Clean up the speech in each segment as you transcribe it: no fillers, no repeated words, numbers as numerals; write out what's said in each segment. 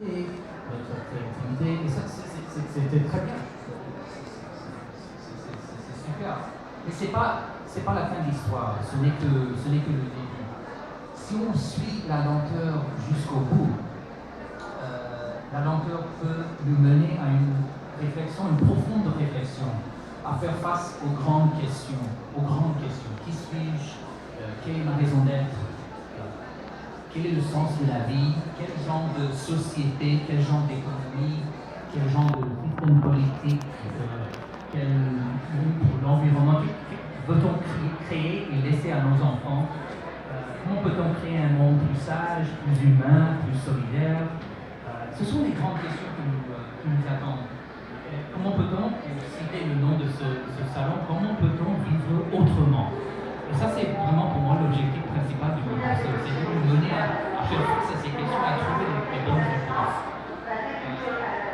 et notre créativité. Et ça, c'était très bien. C'est super. Mais c'est pas la fin de l'histoire. Ce n'est que le début. Si on suit la lenteur jusqu'au bout, la lenteur peut nous mener à une réflexion, une profonde réflexion, à faire face aux grandes questions. Qui suis-je? Quelle est ma raison d'être? Quel est le sens de la vie? Quel genre de société? Quel genre d'économie? Quel genre de système politique? Pour l'environnement? Veut-on créer et laisser à nos enfants? Comment peut-on créer un monde plus sage, plus humain, plus solidaire? Ce sont les grandes questions qui nous attendent. Comment peut-on, pour citer le nom de ce salon, comment peut-on vivre autrement? Et ça, c'est vraiment pour moi l'objectif principal du mouvement. C'est de nous mener à faire face à ces questions, à trouver les bonnes réponses.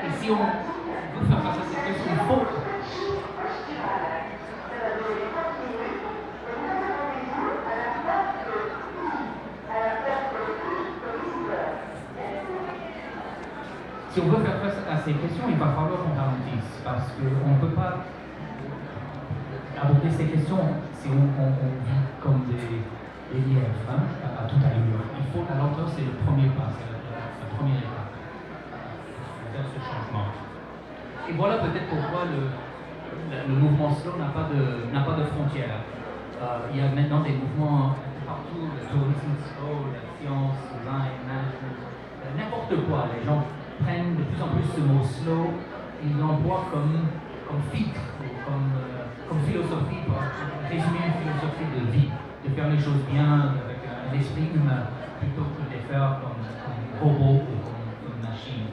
Et si on veut faire face à ces questions, il faut... Si on veut faire face à ces questions, il va falloir qu'on ralentisse, parce qu'on ne peut pas aborder ces questions si on vit comme des lièvres, à toute allure. La lenteur, c'est le premier pas, c'est la première étape vers ce changement. Et voilà peut-être pourquoi le mouvement slow n'a pas de frontières. Il y a maintenant des mouvements partout, le tourisme slow, la science, design, management, n'importe quoi. Les gens prennent de plus en plus ce mot slow, ils l'emploient comme filtre, comme philosophie, pour résumer une philosophie de vie, de faire les choses bien avec un esprit humain, plutôt que de les faire comme robot ou comme machine.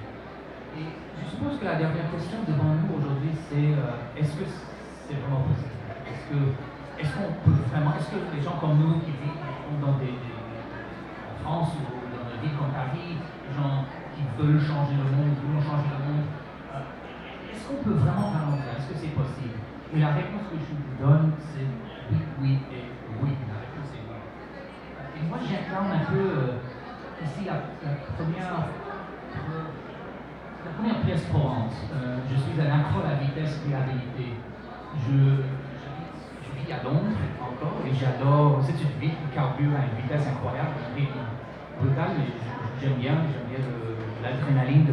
Et je suppose que la dernière question devant nous aujourd'hui, c'est est-ce que c'est vraiment possible? Est-ce qu'on peut vraiment, est-ce que les gens comme nous qui vivent dans en France ou dans des villes comme Paris, les gens qui veulent changer le monde, est-ce qu'on peut vraiment ralentir? Est-ce que c'est possible? Et la réponse que je vous donne, c'est oui et oui. La réponse est oui. Et moi, j'incarne un peu ici la première pièce courante. Je suis un accro à la vitesse et à l'habilité. Je vis à Londres encore et j'adore. C'est une ville qui carbure à une vitesse incroyable, un rythme brutal, mais j'aime bien l'adrénaline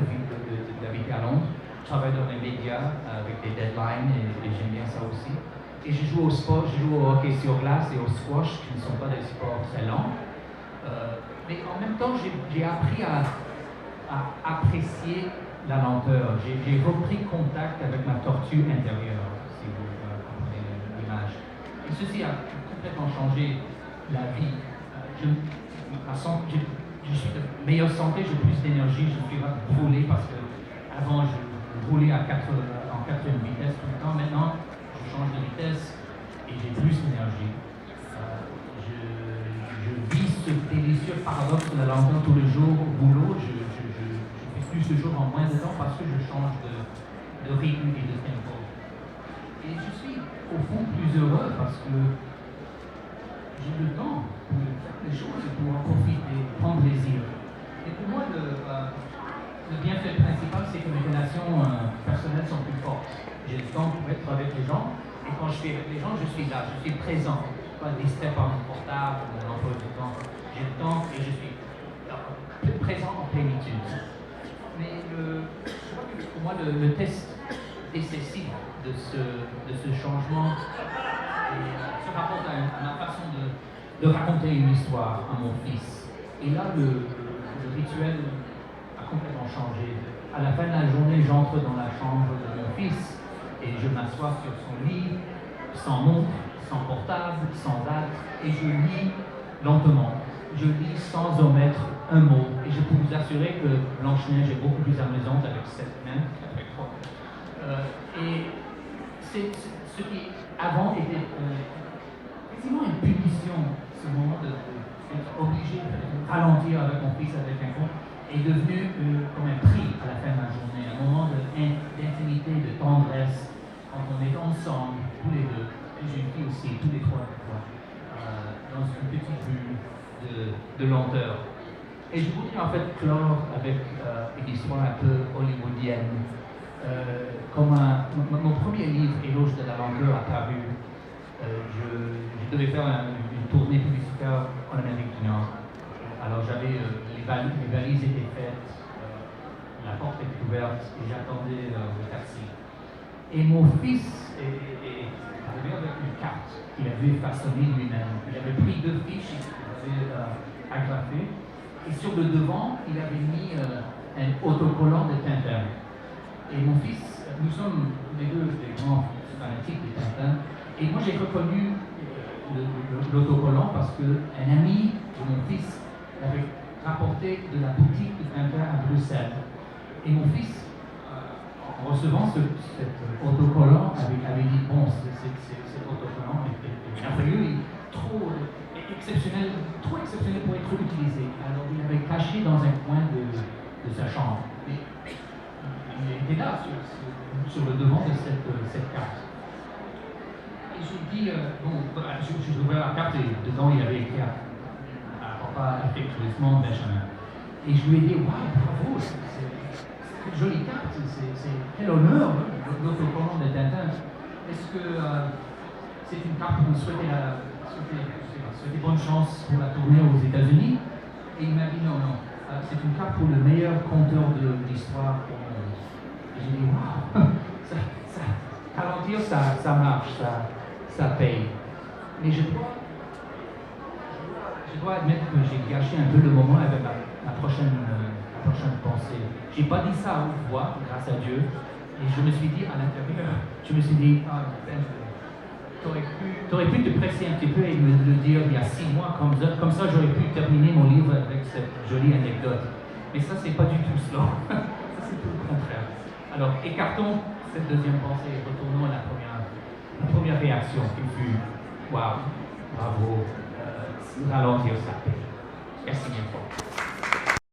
d'habiter à Londres. Je travaille dans les médias avec des deadlines et j'aime bien ça aussi. Et je joue au sport, je joue au hockey sur glace et au squash, qui ne sont pas des sports très lents. Mais en même temps, j'ai appris à apprécier la lenteur. J'ai repris contact avec ma tortue intérieure, si vous comprenez l'image. Et ceci a complètement changé la vie. Je suis de meilleure santé, j'ai plus d'énergie, je suis pas brûlé parce que avant je roulais en 4e vitesse tout le temps. Maintenant, je change de vitesse et j'ai plus d'énergie. Je vis ce délicieux paradoxe de la lenteur tous les jours au boulot. Je fais plus de jours en moins de temps parce que je change de rythme et de tempo. Et je suis au fond plus heureux parce que j'ai le temps pour faire les choses et pour en profiter, prendre plaisir. Et pour moi, le bienfait principal, c'est que mes relations personnelles sont plus fortes. J'ai le temps pour être avec les gens, et quand je suis avec les gens, je suis là, je suis présent. Pas distrait par mon portable, mon emploi du temps. J'ai le temps et je suis présent en plénitude. Mais pour moi, le test décisif de ce changement se rapporte à ma façon de raconter une histoire à mon fils. Et là, le rituel a complètement changé. À la fin de la journée, j'entre dans la chambre de mon fils et je m'assois sur son lit, sans montre, sans portable, sans date, et je lis lentement. Je lis sans omettre un mot. Et je peux vous assurer que Blanche-Neige est beaucoup plus amusante avec cette main qu'avec toi. Et c'est ce qui avant était quasiment une punition, ce moment d'être obligé de ralentir avec mon fils avec un compte, est devenu comme un prix à la fin de la journée, un moment d'intimité, de tendresse, quand on est ensemble, tous les deux, et j'ai une fille aussi, tous les trois, dans une petite bulle de lenteur. Et je voudrais en fait clore avec une histoire un peu hollywoodienne. Comme mon premier livre, Éloge de la lenteur, a paru, je devais faire une tournée publicitaire en Amérique du Nord. Alors j'avais, les valises étaient faites, la porte était ouverte et j'attendais le taxi. Et mon fils est arrivé avec une carte qu'il avait façonnée lui-même. Il avait pris 2 fiches qu'il avait agrafées. Et sur le devant, il avait mis un autocollant de Tintin. Et mon fils, nous sommes les deux des grands fanatiques de Tintin. Et moi, j'ai reconnu l'autocollant parce qu'un ami de mon fils l'avait rapporté de la boutique de Tintin à Bruxelles. Et mon fils, en recevant cet autocollant, avait dit bon, cet autocollant est merveilleux, trop exceptionnel pour être utilisé. Alors il l'avait caché dans un coin de sa chambre. Et il était là, sur le devant de cette carte. Et j'ai dit, bon, j'ai ouvert la carte et dedans il y avait écrit à papa affectueusement Benjamin. Et je lui ai dit, waouh, bravo, c'est une jolie carte, quel honneur, l'autocollant de Tintin. Est-ce que c'est une carte pour nous souhaiter bonne chance pour la tournée aux États-Unis? Et il m'a dit non, c'est une carte pour le meilleur conteur de l'histoire au monde. Et j'ai dit, waouh, ralentir, ça marche, ça paye. Mais je dois admettre que j'ai gâché un peu le moment avec la prochaine pensée. J'ai pas dit ça à haute voix, grâce à Dieu, et je me suis dit à l'intérieur, Ben, t'aurais pu te presser un petit peu et me le dire il y a 6 mois, comme ça j'aurais pu terminer mon livre avec cette jolie anecdote. Mais ça, c'est pas du tout cela. Ça, c'est tout le contraire. Alors, écartons cette deuxième pensée et retournons à la première réaction qui fut waouh, bravo, ralentir ça. Merci bien fort.